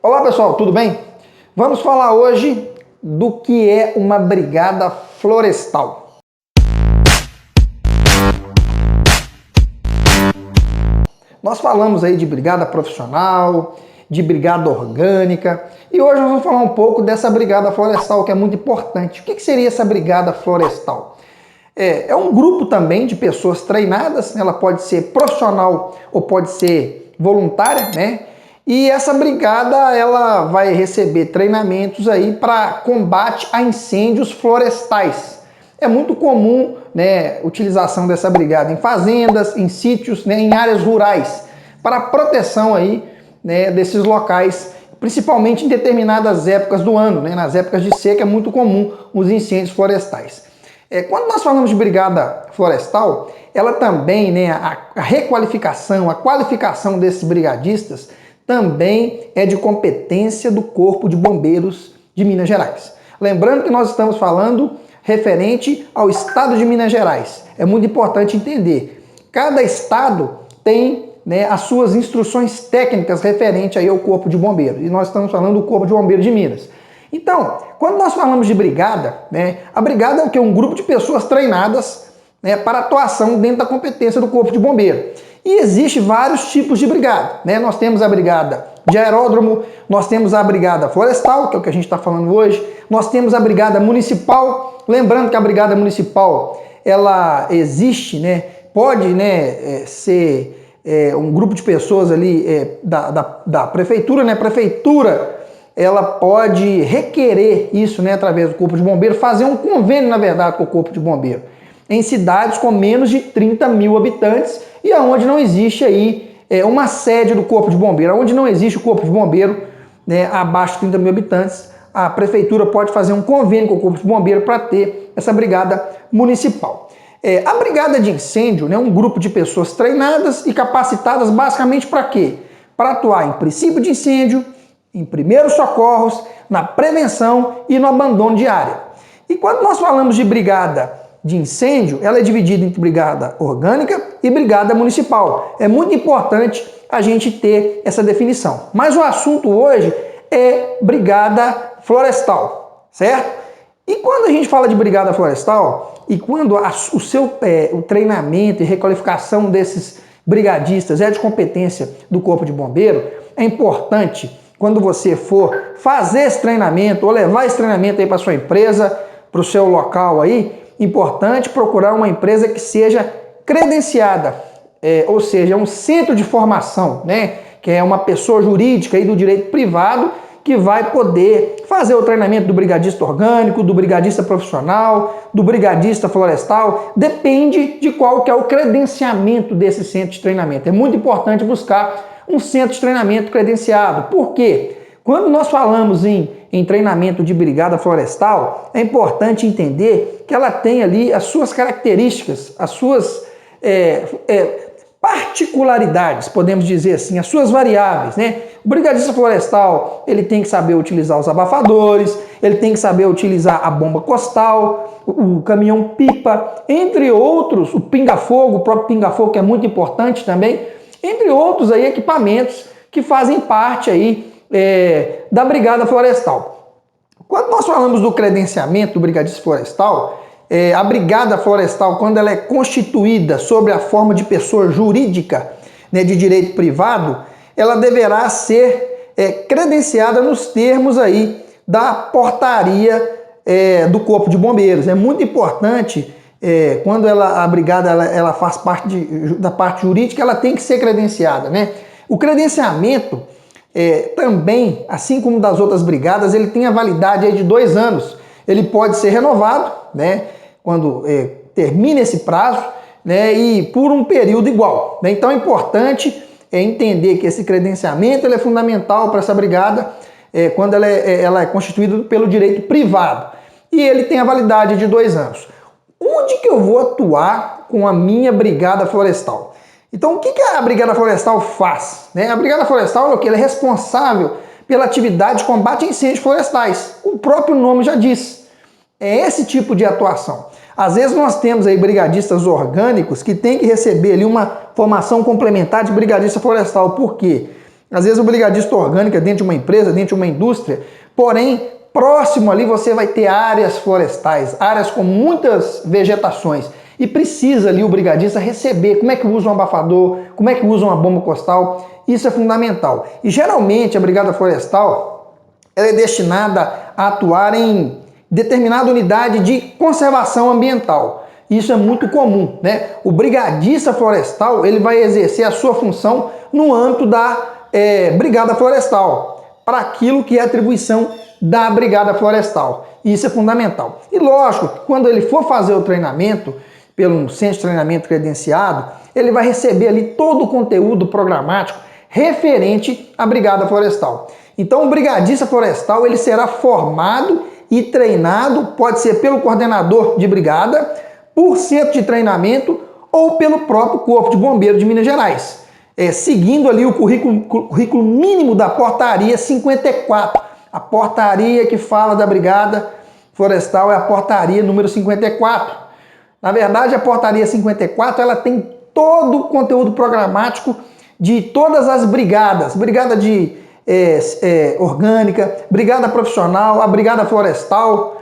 Olá pessoal, tudo bem? Vamos falar hoje do que é uma brigada florestal. Nós falamos aí de brigada profissional, de brigada orgânica, e hoje nós vamos falar um pouco dessa brigada florestal, que é muito importante. O que seria essa brigada florestal? É um grupo também de pessoas treinadas, ela pode ser profissional ou pode ser voluntária, né? E essa brigada ela vai receber treinamentos aí para combate a incêndios florestais. É muito comum, né, a utilização dessa brigada em fazendas, em sítios, né, em áreas rurais, para a proteção aí, né, desses locais, principalmente em determinadas épocas do ano, né, nas épocas de seca é muito comum os incêndios florestais. Quando nós falamos de brigada florestal, ela também, né, a requalificação, a qualificação desses brigadistas também é de competência do Corpo de Bombeiros de Minas Gerais. Lembrando que nós estamos falando referente ao estado de Minas Gerais. É muito importante entender. Cada estado tem, né, as suas instruções técnicas referente aí ao Corpo de Bombeiros. E nós estamos falando do Corpo de Bombeiros de Minas. Então, quando nós falamos de brigada, né, a brigada é o quê? Um grupo de pessoas treinadas, né, para atuação dentro da competência do Corpo de Bombeiro. E existe vários tipos de brigada, né? Nós temos a brigada de aeródromo, nós temos a brigada florestal, que é o que a gente está falando hoje, nós temos a brigada municipal. Lembrando que a brigada municipal, ela existe, né? Pode, né, ser um grupo de pessoas ali da prefeitura, né? Prefeitura, ela pode requerer isso, né, através do Corpo de Bombeiro, fazer um convênio, na verdade, com o Corpo de Bombeiro, em cidades com menos de 30 mil habitantes e aonde não existe aí uma sede do Corpo de Bombeiro, onde não existe o Corpo de Bombeiro, né, abaixo de 30 mil habitantes, a prefeitura pode fazer um convênio com o Corpo de Bombeiro para ter essa brigada municipal. A brigada de incêndio, né, um grupo de pessoas treinadas e capacitadas basicamente para quê? Para atuar em princípio de incêndio, em primeiros socorros, na prevenção e no abandono de área. E quando nós falamos de brigada de incêndio, ela é dividida entre brigada orgânica e brigada municipal. É muito importante a gente ter essa definição. Mas o assunto hoje é brigada florestal, certo? E quando a gente fala de brigada florestal, e quando o treinamento e requalificação desses brigadistas é de competência do Corpo de Bombeiro, é importante, quando você for fazer esse treinamento ou levar esse treinamento aí para sua empresa, para o seu local aí, importante procurar uma empresa que seja credenciada, ou seja, um centro de formação, né, que é uma pessoa jurídica aí do direito privado que vai poder fazer o treinamento do brigadista orgânico, do brigadista profissional, do brigadista florestal, depende de qual que é o credenciamento desse centro de treinamento. É muito importante buscar um centro de treinamento credenciado. Por quê? Quando nós falamos em treinamento de brigada florestal, é importante entender que ela tem ali as suas características, as suas particularidades, podemos dizer assim, as suas variáveis, né? O brigadista florestal, ele tem que saber utilizar os abafadores, ele tem que saber utilizar a bomba costal, o caminhão-pipa, entre outros, o pinga-fogo, o próprio pinga-fogo, que é muito importante também, entre outros aí equipamentos que fazem parte aí da brigada florestal. Quando nós falamos do credenciamento do brigadista florestal, a brigada florestal, quando ela é constituída sob a forma de pessoa jurídica, né, de direito privado, ela deverá ser credenciada nos termos aí da portaria do Corpo de Bombeiros. É muito importante, quando a brigada ela faz parte da parte jurídica, ela tem que ser credenciada, né? O credenciamento também, assim como das outras brigadas, ele tem a validade aí de 2 anos. Ele pode ser renovado, né, quando termina esse prazo, né, e por um período igual, né? Então é importante entender que esse credenciamento ele é fundamental para essa brigada quando ela é constituída pelo direito privado. E ele tem a validade de 2 anos. Onde que eu vou atuar com a minha brigada florestal? Então, o que a Brigada Florestal faz? A Brigada Florestal ela é responsável pela atividade de combate a incêndios florestais. O próprio nome já diz. É esse tipo de atuação. Às vezes nós temos aí brigadistas orgânicos que têm que receber ali uma formação complementar de brigadista florestal. Por quê? Às vezes o brigadista orgânico é dentro de uma empresa, dentro de uma indústria, porém, próximo ali você vai ter áreas florestais, áreas com muitas vegetações. E precisa ali o brigadista receber como é que usa um abafador, como é que usa uma bomba costal. Isso é fundamental. E geralmente a Brigada Florestal ela é destinada a atuar em determinada unidade de conservação ambiental. Isso é muito comum, né? O brigadista florestal ele vai exercer a sua função no âmbito da Brigada Florestal, para aquilo que é atribuição da Brigada Florestal. Isso é fundamental. E lógico, quando ele for fazer o treinamento pelo centro de treinamento credenciado, ele vai receber ali todo o conteúdo programático referente à Brigada Florestal. Então o brigadista florestal ele será formado e treinado, pode ser pelo coordenador de brigada, por centro de treinamento ou pelo próprio Corpo de Bombeiros de Minas Gerais, seguindo ali o currículo mínimo da portaria 54. A portaria que fala da Brigada Florestal é a portaria número 54. Na verdade, a portaria 54 ela tem todo o conteúdo programático de todas as brigadas, brigada de orgânica, brigada profissional, a brigada florestal,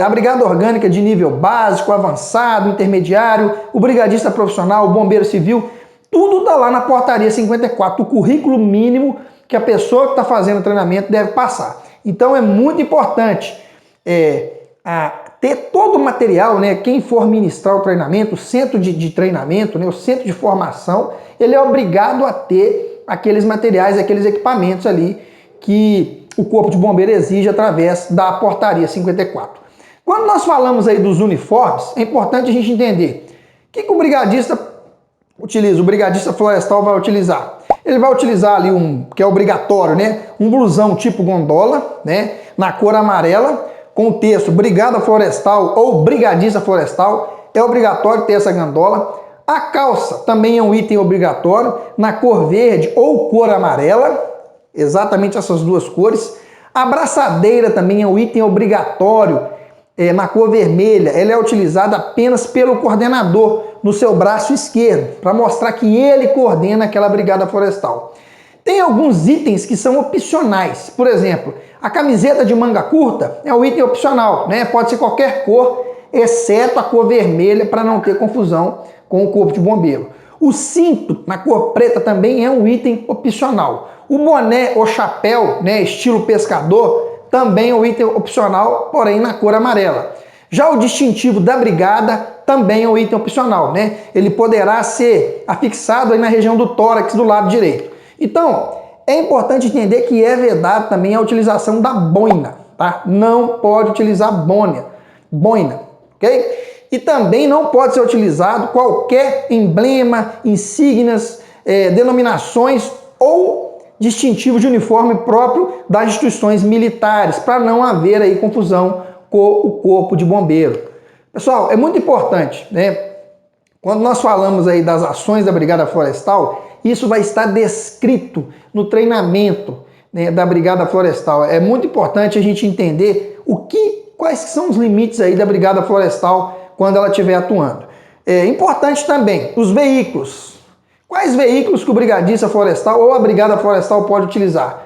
a brigada orgânica de nível básico, avançado, intermediário, o brigadista profissional, o bombeiro civil, tudo está lá na portaria 54, o currículo mínimo que a pessoa que está fazendo o treinamento deve passar. Então é muito importante ter todo o material, né? Quem for ministrar o treinamento, o centro de treinamento, né? O centro de formação, ele é obrigado a ter aqueles materiais, aqueles equipamentos ali que o Corpo de Bombeiro exige através da portaria 54. Quando nós falamos aí dos uniformes, é importante a gente entender o que o brigadista utiliza, o brigadista florestal vai utilizar. Ele vai utilizar ali que é obrigatório, né? Um blusão tipo gondola, né? Na cor amarela, com o texto Brigada Florestal ou Brigadista Florestal, é obrigatório ter essa gandola. A calça também é um item obrigatório, na cor verde ou cor amarela, exatamente essas duas cores. A braçadeira também é um item obrigatório, na cor vermelha. Ela é utilizada apenas pelo coordenador no seu braço esquerdo, para mostrar que ele coordena aquela brigada florestal. Tem alguns itens que são opcionais, por exemplo, a camiseta de manga curta é um item opcional, né? Pode ser qualquer cor, exceto a cor vermelha, para não ter confusão com o Corpo de Bombeiro. O cinto na cor preta também é um item opcional. O boné ou chapéu, né, estilo pescador, também é um item opcional, porém na cor amarela. Já o distintivo da brigada também é um item opcional, né? Ele poderá ser afixado aí na região do tórax do lado direito. Então, é importante entender que é vedado também a utilização da boina, tá? Não pode utilizar boina, ok? E também não pode ser utilizado qualquer emblema, insígnias, denominações ou distintivo de uniforme próprio das instituições militares, para não haver aí confusão com o Corpo de Bombeiro. Pessoal, é muito importante, né? Quando nós falamos aí das ações da Brigada Florestal, isso vai estar descrito no treinamento, né, da Brigada Florestal. É muito importante a gente entender quais são os limites aí da Brigada Florestal quando ela estiver atuando. É importante também os veículos. Quais veículos que o brigadista florestal ou a Brigada Florestal pode utilizar?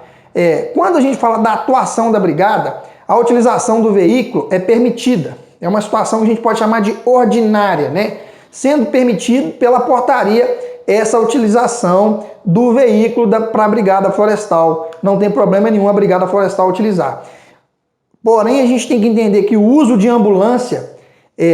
Quando a gente fala da atuação da brigada, a utilização do veículo é permitida. É uma situação que a gente pode chamar de ordinária, né? Sendo permitido pela portaria essa utilização do veículo para a Brigada Florestal. Não tem problema nenhum a Brigada Florestal utilizar. Porém, a gente tem que entender que o uso de ambulância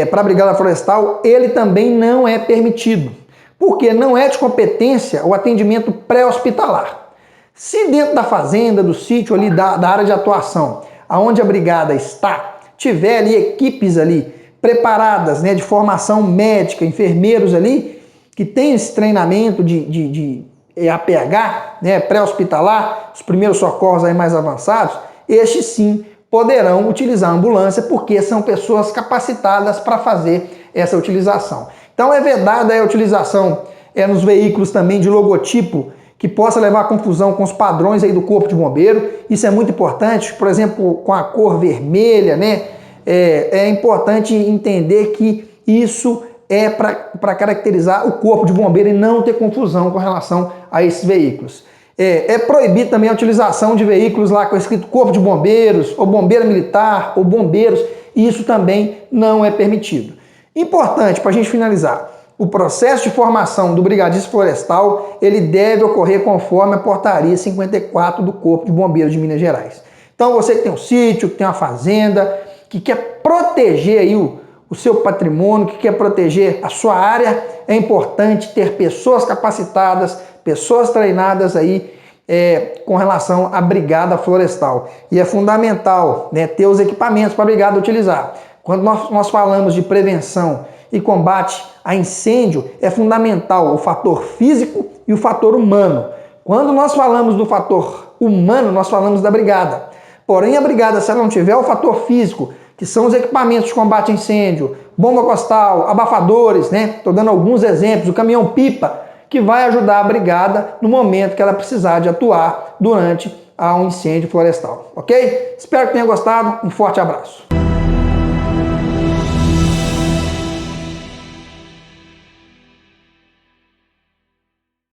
para a Brigada Florestal, ele também não é permitido, porque não é de competência o atendimento pré-hospitalar. Se dentro da fazenda, do sítio ali, da área de atuação, aonde a brigada está, tiver ali equipes ali preparadas, né, de formação médica, enfermeiros ali, que tem esse treinamento de APH, né, pré-hospitalar, os primeiros socorros aí mais avançados, estes sim poderão utilizar a ambulância, porque são pessoas capacitadas para fazer essa utilização. Então é vedada a utilização nos veículos também de logotipo que possa levar a confusão com os padrões aí do Corpo de Bombeiro. Isso é muito importante, por exemplo, com a cor vermelha, né? É importante entender que isso é para caracterizar o Corpo de Bombeiro e não ter confusão com relação a esses veículos. É proibido também a utilização de veículos lá com escrito Corpo de Bombeiros, ou Bombeiro Militar, ou Bombeiros, e isso também não é permitido. Importante, para a gente finalizar, o processo de formação do brigadista florestal, ele deve ocorrer conforme a portaria 54 do Corpo de Bombeiros de Minas Gerais. Então você que tem um sítio, que tem uma fazenda, que quer proteger aí o seu patrimônio, que quer proteger a sua área, é importante ter pessoas capacitadas, pessoas treinadas aí com relação à brigada florestal. E é fundamental, né, ter os equipamentos para a brigada utilizar. Quando nós falamos de prevenção e combate a incêndio, é fundamental o fator físico e o fator humano. Quando nós falamos do fator humano, nós falamos da brigada. Porém, a brigada, se ela não tiver o fator físico, que são os equipamentos de combate a incêndio, bomba costal, abafadores, né? Estou dando alguns exemplos, o caminhão-pipa, que vai ajudar a brigada no momento que ela precisar de atuar durante um incêndio florestal, ok? Espero que tenha gostado, um forte abraço.